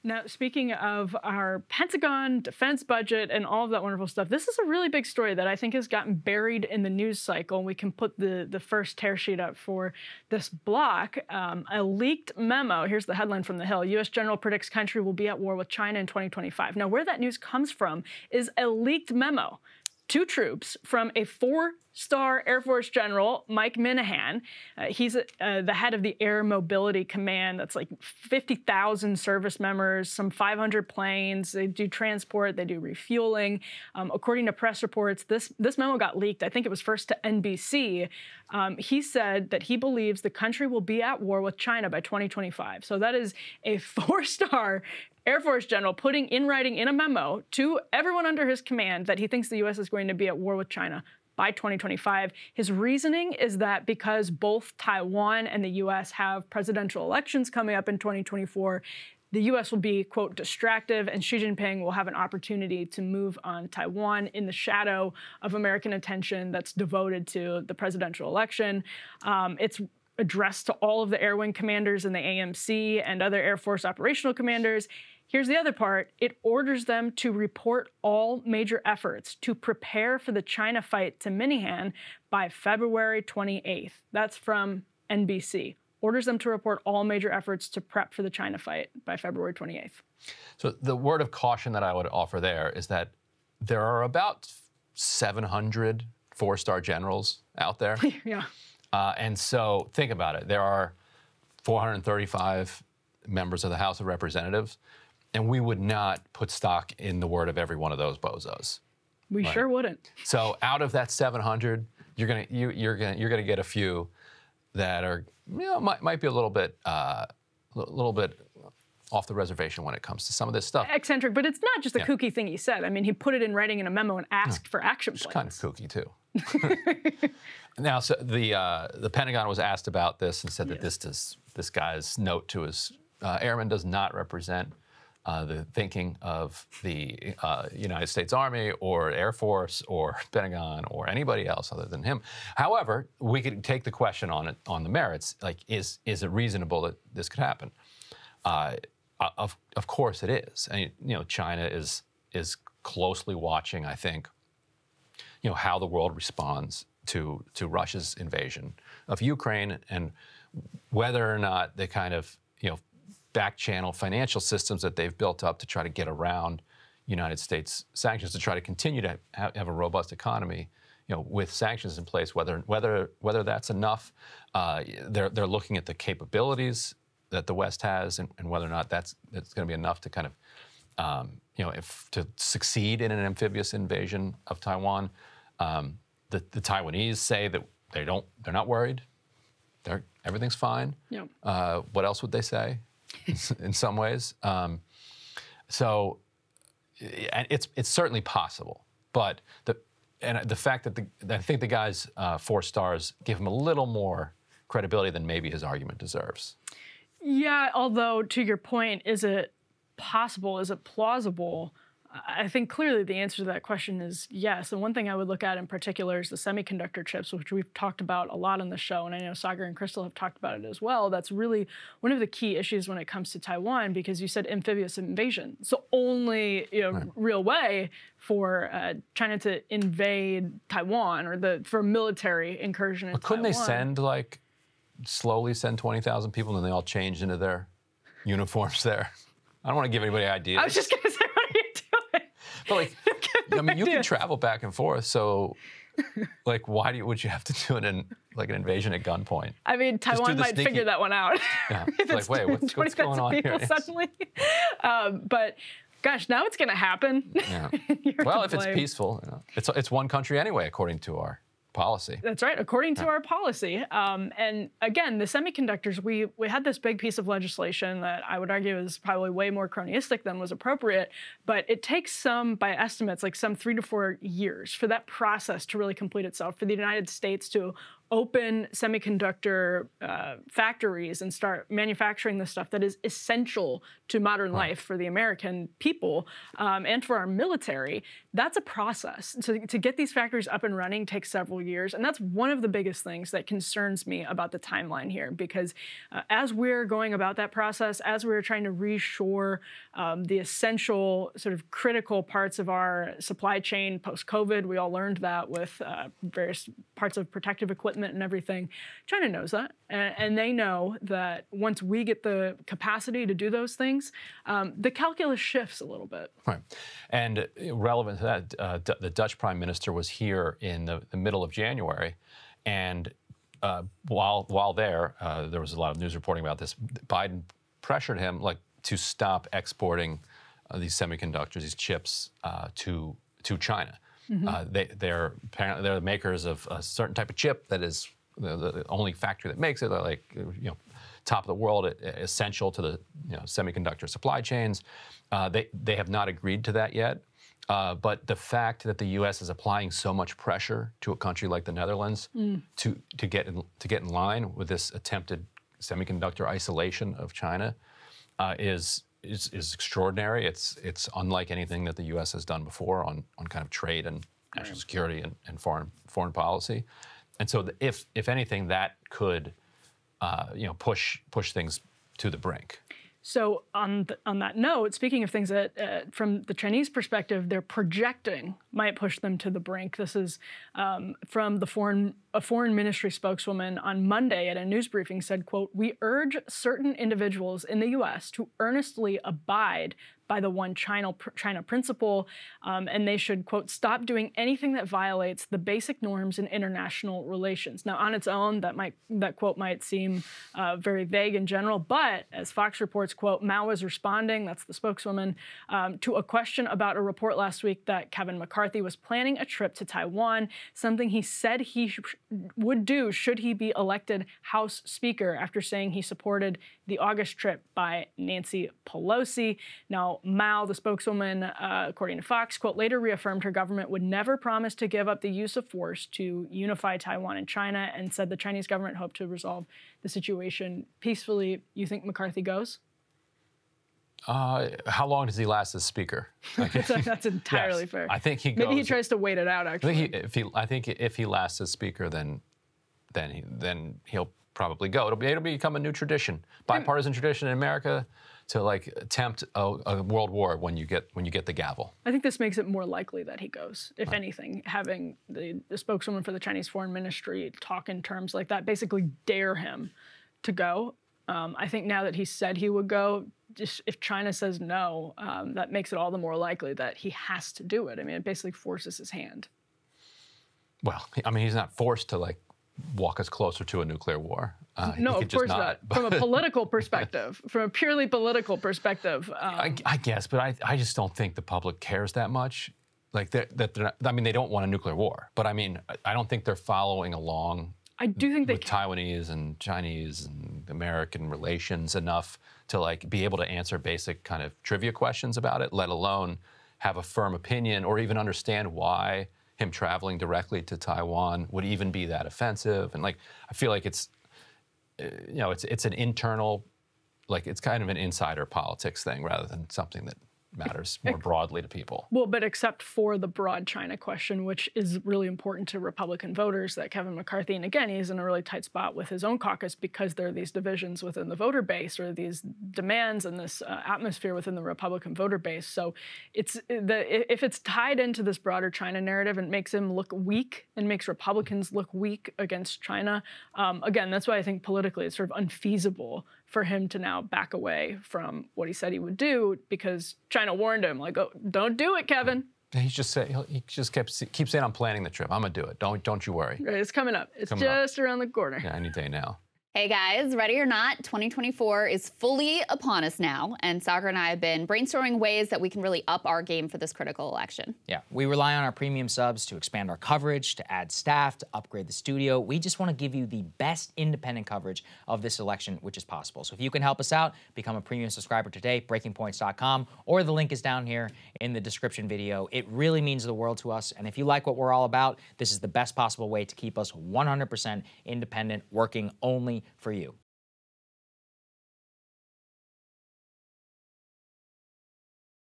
Now, speaking of our Pentagon defense budget and all of that wonderful stuff, this is a really big story that I think has gotten buried in the news cycle. We can put the first tear sheet up for this block. A leaked memo. Here's the headline from The Hill. U.S. general predicts country will be at war with China in 2025. Now, where that news comes from is a leaked memo to troops from a four-star Air Force general, Mike Minihan. He's the head of the Air Mobility Command. That's like 50,000 service members, some 500 planes. They do transport, they do refueling. According to press reports, this memo got leaked. I think it was first to NBC. He said that he believes the country will be at war with China by 2025. So that is a four-star Air Force general putting in writing in a memo to everyone under his command that he thinks the U.S. is going to be at war with China by 2025. His reasoning is that because both Taiwan and the U.S. have presidential elections coming up in 2024, the U.S. will be, quote, distractive, and Xi Jinping will have an opportunity to move on Taiwan in the shadow of American attention that's devoted to the presidential election. It's addressed to all of the Air Wing commanders in the AMC and other Air Force operational commanders. Here's the other part. It orders them to report all major efforts to prepare for the China fight to Minihan by February 28th. That's from NBC. Orders them to report all major efforts to prep for the China fight by February 28th. So the word of caution that I would offer there is that there are about 700 four-star generals out there. Yeah. And so think about it. There are 435 members of the House of Representatives, and we would not put stock in the word of every one of those bozos. We sure wouldn't. So out of that 700, you're gonna get a few that are, might be a little bit off the reservation when it comes to some of this stuff. Eccentric, but it's not just a kooky thing he said. I mean, he put it in writing in a memo and asked for action plans. It's kind of kooky too. Now, so the Pentagon was asked about this and said that this guy's note to his airmen does not represent the thinking of the United States Army or Air Force or Pentagon or anybody else other than him. However, we could take the question on the merits, like is it reasonable that this could happen? Of course it is. And China is closely watching, I think, how the world responds to Russia's invasion of Ukraine and whether or not they kind of back channel financial systems that they've built up to try to get around United States sanctions, to try to continue to have a robust economy, with sanctions in place. Whether that's enough, they're looking at the capabilities that the West has and whether or not it's going to be enough to kind of, to succeed in an amphibious invasion of Taiwan. The Taiwanese say that they're not worried. Everything's fine. Yeah. What else would they say? In some ways, so it's certainly possible. But the fact that I think the guy's 4 stars give him a little more credibility than maybe his argument deserves. Yeah, although to your point, is it possible? Is it plausible? I think clearly the answer to that question is yes. And one thing I would look at in particular is the semiconductor chips, which we've talked about a lot on the show. And I know Sagar and Crystal have talked about it as well. That's really one of the key issues when it comes to Taiwan, because you said amphibious invasion. So only real way for China to invade Taiwan or for military incursion in Taiwan. Couldn't they slowly send 20,000 people and they all change into their uniforms there? I don't want to give anybody ideas. I was just going to say, what are you doing? But you can travel back and forth, so why would you have to do it in an invasion at gunpoint? I mean, Taiwan might figure that one out. Yeah. If it's wait, what's going on here? Suddenly. But gosh, now it's going to happen. Yeah. Well, if it's peaceful, it's one country anyway, according to our policy. That's right, according to our policy. And again, the semiconductors, we had this big piece of legislation that I would argue is probably way more cronyistic than was appropriate, but it takes by estimates, some 3 to 4 years for that process to really complete itself, for the United States to open semiconductor factories and start manufacturing the stuff that is essential to modern life for the American people and for our military, that's a process. To get these factories up and running takes several years. And that's one of the biggest things that concerns me about the timeline here, because as we're going about that process, as we're trying to reshore the essential sort of critical parts of our supply chain post-COVID, we all learned that with various parts of protective equipment and everything. China knows that, and they know that once we get the capacity to do those things, the calculus shifts a little bit. Right, and relevant to that, the Dutch Prime Minister was here in the middle of January, and while there was a lot of news reporting about this. Biden pressured him to stop exporting these semiconductors, these chips, to China. They're apparently the makers of a certain type of chip that is the only factory that makes it. They're top of the world, essential to the semiconductor supply chains. They have not agreed to that yet. But the fact that the U.S. is applying so much pressure to a country like the Netherlands to get in line with this attempted semiconductor isolation of China is extraordinary. It's unlike anything that the U.S. has done before on kind of trade and national security and foreign policy. And so if anything, that could push things to the brink. So on that note, speaking of things that, from the Chinese perspective, they're projecting might push them to the brink. This is from a foreign ministry spokeswoman on Monday at a news briefing said, quote, "We urge certain individuals in the U.S. to earnestly abide by the one China principle, and they should, quote, stop doing anything that violates the basic norms in international relations." Now, on its own, that quote might seem very vague in general, but as Fox reports, quote, Mao is responding, that's the spokeswoman, to a question about a report last week that Kevin McCarthy was planning a trip to Taiwan, something he said he would do should he be elected House Speaker, after saying he supported the August trip by Nancy Pelosi. Now, Mao, the spokeswoman, according to Fox, quote, later reaffirmed her government would never promise to give up the use of force to unify Taiwan and China, and said the Chinese government hoped to resolve the situation peacefully. You think McCarthy goes? How long does he last as Speaker? That's entirely fair. I think he goes. Maybe he tries to wait it out, actually. I think if he lasts as Speaker, then he'll probably go. It'll become a new tradition, bipartisan tradition in America, to attempt a world war when you get the gavel. I think this makes it more likely that he goes, if anything, having the spokeswoman for the Chinese Foreign Ministry talk in terms like that, basically dare him to go. I think now that he said he would go, just if China says no, that makes it all the more likely that he has to do it. I mean, it basically forces his hand. Well, I mean, he's not forced to walk us closer to a nuclear war. No, of course not. From a political perspective, from a purely political perspective. I guess, but I just don't think the public cares that much. They're not, I mean, they don't want a nuclear war, but I mean, I don't think they're following along. I do think with Taiwanese and Chinese and American relations enough to be able to answer basic kind of trivia questions about it, let alone have a firm opinion or even understand why him traveling directly to Taiwan would even be that offensive. And I feel like it's an internal, it's kind of an insider politics thing rather than something that matters more broadly to people. Well, but except for the broad China question, which is really important to Republican voters, that Kevin McCarthy, and again, he's in a really tight spot with his own caucus because there are these divisions within the voter base, or these demands and this atmosphere within the Republican voter base. So if it's tied into this broader China narrative and makes him look weak and makes Republicans look weak against China, again, that's why I think politically it's sort of unfeasible for him to now back away from what he said he would do, because China warned him, oh, don't do it, Kevin. He just keeps saying, I'm planning the trip. I'm gonna do it. Don't you worry. Right, it's coming up. It's just around the corner. Yeah, any day now. Hey guys, ready or not, 2024 is fully upon us now, and Saagar and I have been brainstorming ways that we can really up our game for this critical election. Yeah, we rely on our premium subs to expand our coverage, to add staff, to upgrade the studio. We just want to give you the best independent coverage of this election, which is possible. So if you can help us out, become a premium subscriber today, breakingpoints.com, or the link is down here in the description video. It really means the world to us, and if you like what we're all about, this is the best possible way to keep us 100% independent, working only for you.